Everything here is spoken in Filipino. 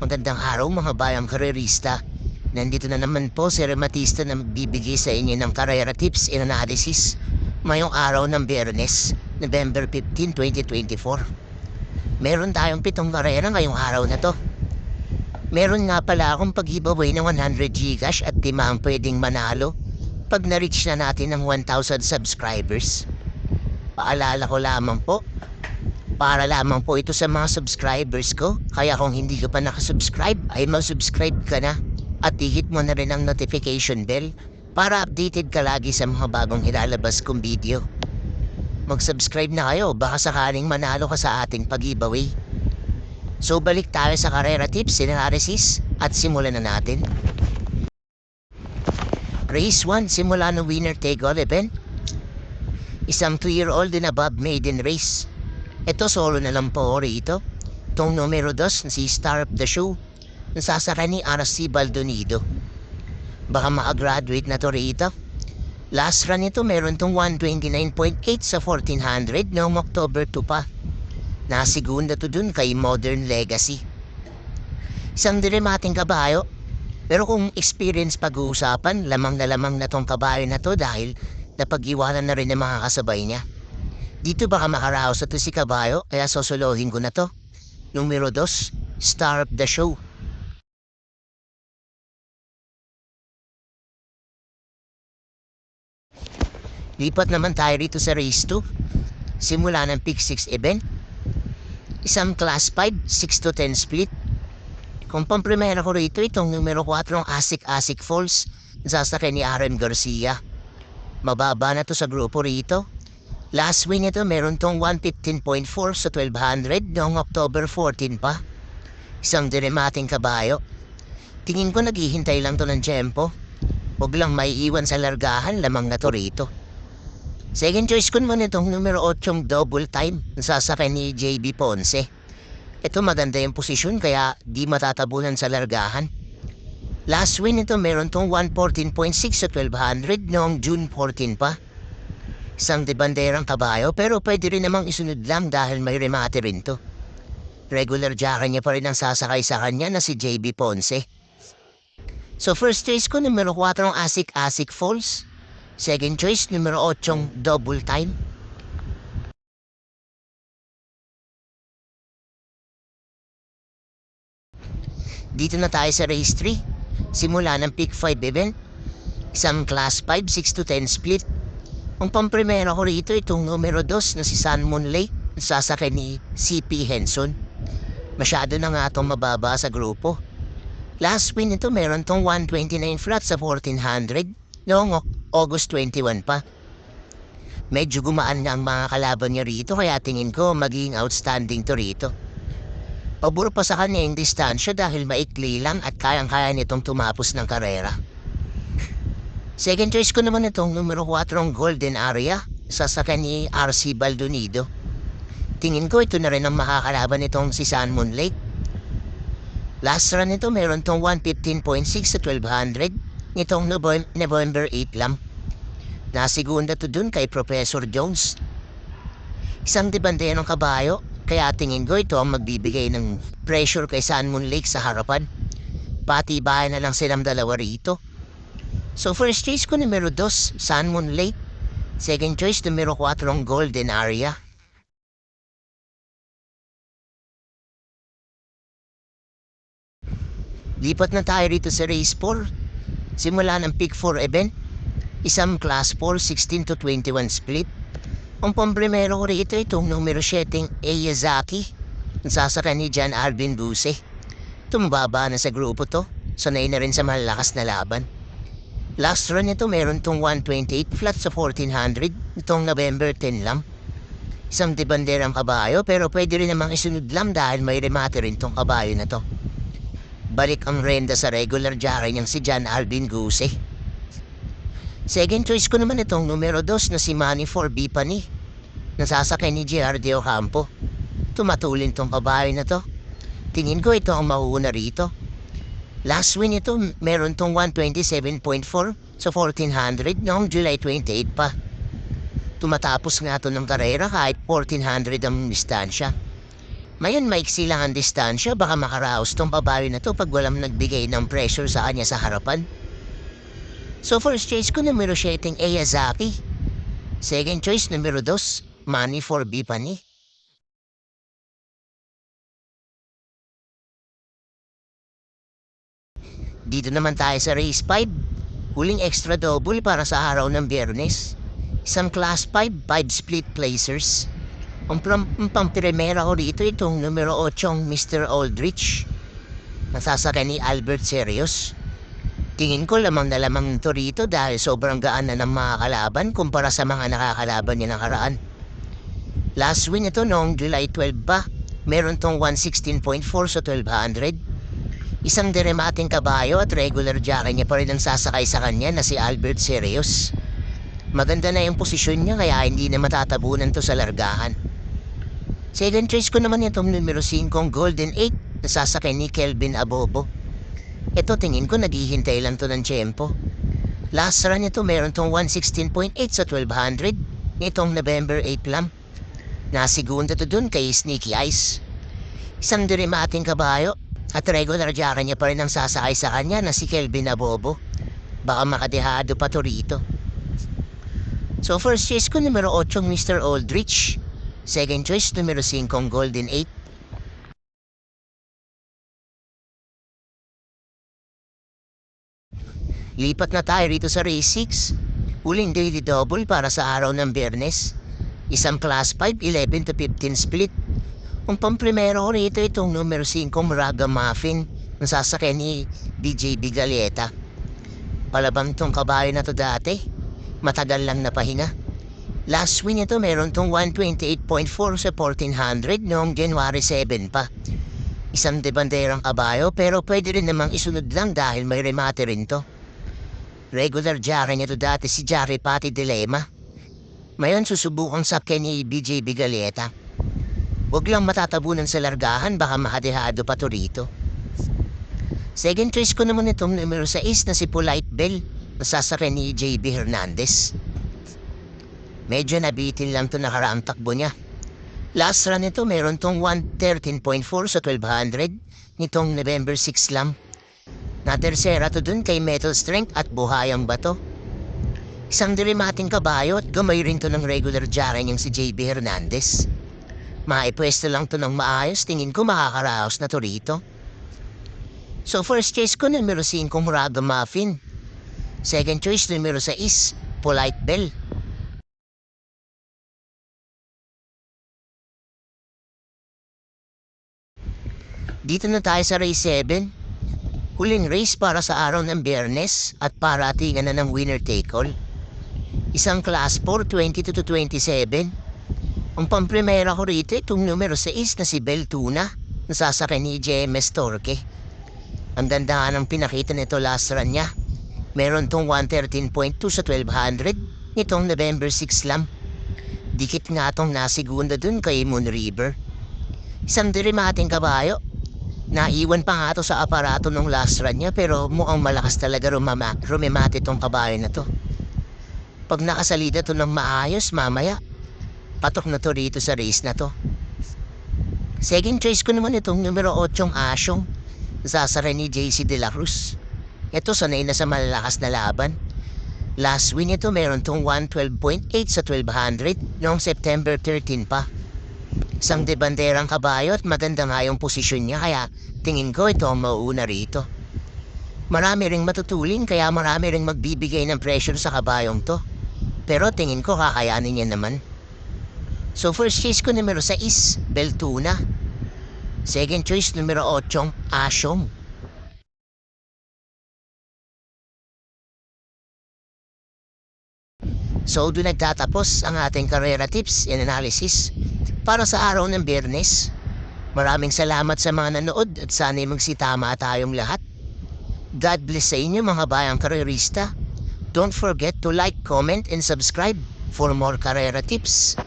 Magandang araw mga bayang karerista. Nandito na naman po si Rematista na magbibigay sa inyo ng karera tips and analysis ngayong araw ng Biyernes, November 15, 2024. Meron tayong 7 karera ngayong araw na to. Meron nga pala akong pag-giveaway ng 100 Gcash at 5 ang pwedeng manalo pag na-reach na natin ng 1,000 subscribers. Paalala ko lamang po, para lamang po ito sa mga subscribers ko. Kaya kung hindi ka pa nakasubscribe, ay mag-subscribe ka na. At i-hit mo na rin ang notification bell para updated ka lagi sa mga bagong ilalabas kong video. Mag-subscribe na kayo, baka sakaling manalo ka sa ating pag-giveaway. So balik tayo sa karera tips, analysis, at simulan na natin. Race 1, simula ng winner take all event. Isang 2-year-old and above maiden race. Ito solo na lang po rito. Itong numero 2 si Star of the Show, nasasara ni RC Baldonido. Baka makagraduate na to rito. Last run nito meron tong 129.8 sa 1400 noong October 2 pa. Nasigunda to dun kay Modern Legacy. Isang diremating kabayo, pero kung experience pag-uusapan, lamang na tong kabayo na to dahil napag-iwanan na rin ng mga kasabay niya. Dito baka makaraos na to si kabayo, kaya sosolohin ko na to. Numero 2, Star of the Show. Lipat naman tayo rito sa race 2. Simula ng pick 6 event. Isang class 5, 6 to 10 split. Kung pamprimera ko rito, itong numero 4 Asik Falls, nasasakay ni RM Garcia. Mababa na to sa grupo rito. Last win nito meron tong 115.4 sa 1200 noong October 14 pa. Isang diremating kabayo. Tingin ko naghihintay lang to ng tiyempo. Huwag lang maiiwan sa largahan, lamang na to rito. Second choice ko naman itong numero 8 double time, nasasakay ni JB Ponce. Ito maganda yung posisyon kaya di matatabunan sa largahan. Last win nito meron tong 114.6 sa 1200 noong June 14 pa. Isang debanderang kabayo pero pwede rin namang isunod lang dahil may remate rin to. Regular jacka niya pa rin ang sasakay sa kanya na si JB Ponce. So first choice ko numero 4 Asik Falls. Second choice numero 8 double time. Dito na tayo sa race 3. Simula ng pick 5 event. Isang class 5, 6 to 10 split. Ang pamprimera ko rito itong numero 2 na si Sun Moon Lake, sasakay ni CP Henson. Masyado na nga itong mababa sa grupo. Last win nito meron tong 129 flat sa 1400 noong August 21 pa. Medyo gumaan na ang mga kalaban niya rito kaya tingin ko magiging outstanding to rito. Pabor pa sa kanya yung distansya dahil maikli lang at kayang-kaya nitong tumapos ng karera. Second choice ko naman itong numero 4 Golden Area, sasakay ni RC Baldonido. Tingin ko ito na rin ang makakalaban nitong si Sun Moon Lake. Last run nito meron tong 115.6 sa 1200 nitong November 8 lang. Nasigunda to dun kay Professor Jones. Isang debanderang kabayo, kaya tingin ko ito ang magbibigay ng pressure kay Sun Moon Lake sa harapan. Pati bahay na lang silang dalawa rito. So first choice ko numero 2, Sun Moon Lake. Second choice numero 4, Golden Area. Lipat na tayo rito sa race 4. Simula ng pick 4 event. Isang class 4, 16 to 21 split. Ang pamprimero ko rito itong numero 7, Eyazaki. Nasasakay ni John Alvin Buse. Tumababa na sa grupo to. Sanay na rin sa malakas na laban. Last run nito meron tong 128 flat sa 1400 itong November 10 lang. Isang debanderang kabayo pero pwede rin namang isunod lang dahil may remate rin tong kabayo na to. Balik ang renda sa regular jacka niyang si John Alvin Guse. Second choice ko naman itong numero 2 na si Manny 4B Pani. Nasasakay ni JR De Ocampo. Tumatulin tong kabayo na to. Tingin ko ito ang mauuna rito. Last win ito, meron tong 127.4 sa 1400 noong July 28 pa. Tumatapos nga ito ng karera kahit 1400 ang distansya. Mayon maiksi lang ang distansya, baka makaraos tong babae na to pag walang nagbigay ng pressure sa kanya sa harapan. So first choice ko numero 7 Eyazaki. Second choice numero 2 Money for Bipani. Dito naman tayo sa race 5. Huling extra double para sa araw ng Biyernes. Isang class 5 split placers. Ang pampiremera ko rito itong numero 8 Mr. Aldrich. Nasasakay ni Albert Serios. Tingin ko lamang na lamang ito rito dahil sobrang gaan na ng mga kalaban kumpara sa mga nakakalaban niya nakaraan. Last win ito noong July 12 pa. Meron tong 116.4 sa 1200. Isang diremating kabayo at regular jockey niya pa rin ang sasakay sa kanya na si Albert Serios. Maganda na yung posisyon niya kaya hindi na matatabunan to sa largahan. Second choice ko naman itong numero 5 Golden 8 na sasakay ni Kelvin Abobo. Ito tingin ko naghihintay lang to ng tiyempo. Last run nito meron tong 116.8 sa 1200 nitong November 8 lang. Nasigunda to dun kay Sneaky Eyes. Isang diremating kabayo at regular jockey niya pa rin ang sasakay sa kanya na si Kelvin Abobo. Baka makadehado pa to rito. So first choice ko numero 8 Mr. Aldrich. Second choice numero 5 Golden 8. Lipat na tayo rito sa race 6. Huling daily double para sa araw ng Biyernes. Isang class 5 11 to 15 split. Ang pamprimero ko rito itong numero 5 Raga Muffin na sasakay ni DJ Bigalieta. Palabang tong kabayo na to dati. Matagal lang napahinga. Last win ito meron tong 128.4 sa 1400 noong January 7 pa. Isang debanderang kabayo pero pwede rin namang isunod lang dahil may remate rin to. Regular jockey niya to dati si Jari Pati Dilema. Mayon susubukang sakyan ni BJ Bigalieta. Huwag lang matatabunan sa largahan baka makadehado pa to rito. Second choice ko naman itong numero 6 na si Polite Bell na sasakyan ni JB Hernandez. Medyo nabitin lang to nakaraang takbo niya. Last run nito meron tong 113.4 sa 1200 nitong November 6 lang. Natersera to dun kay Metal Strength at Buhayang Bato. Isang diremating kabayo at gamay rin to ng regular jockey niyang si JB Hernandez. Maipwesto lang to ng maayos, tingin ko makakaraos na to rito. So first choice ko numero 5 Raga Muffin. Second choice numero 6 Polite Bell. Dito na tayo sa race 7. Huling race para sa araw ng Biyernes at paratingan na ng winner take all. Isang class 4 22 to 27. Ang pamprimera ko rito itong numero 6 na si Beltuna na sasakay ni JMS Torque. Ang ganda ng pinakita nito last run niya. Meron tong 113.2 sa 1200 nitong November 6 lang. Dikit nga tong nasigunda dun kay Moon River. Isang diremating kabayo. Naiwan pa nga to sa aparato nung last run niya pero mukhang malakas talaga rumemate tong kabayo na to. Pag nakasalida to ng maayos mamaya, patok na to rito sa race na to. Second choice ko naman itong numero 8 Asyong, sasakay ni JC De La Cruz. Ito sanay na sa malalakas na laban. Last win ito meron tong 112.8 sa 1200 noong September 13 pa. Isang debanderang kabayo at maganda nga yung posisyon niya kaya tingin ko ito ang mauuna rito. Marami ring matutuling kaya marami ring magbibigay ng pressure sa kabayong to. Pero tingin ko kakayanin niya naman. So first choice ko numero 6, Beltuna. Second choice numero 8, Asyong. So doon nagtatapos ang ating karera tips and analysis para sa araw ng Biyernes. Maraming salamat sa mga nanood at sana'y magsitama tayong lahat. God bless sa inyo mga bayang karerista. Don't forget to like, comment, and subscribe for more karera tips.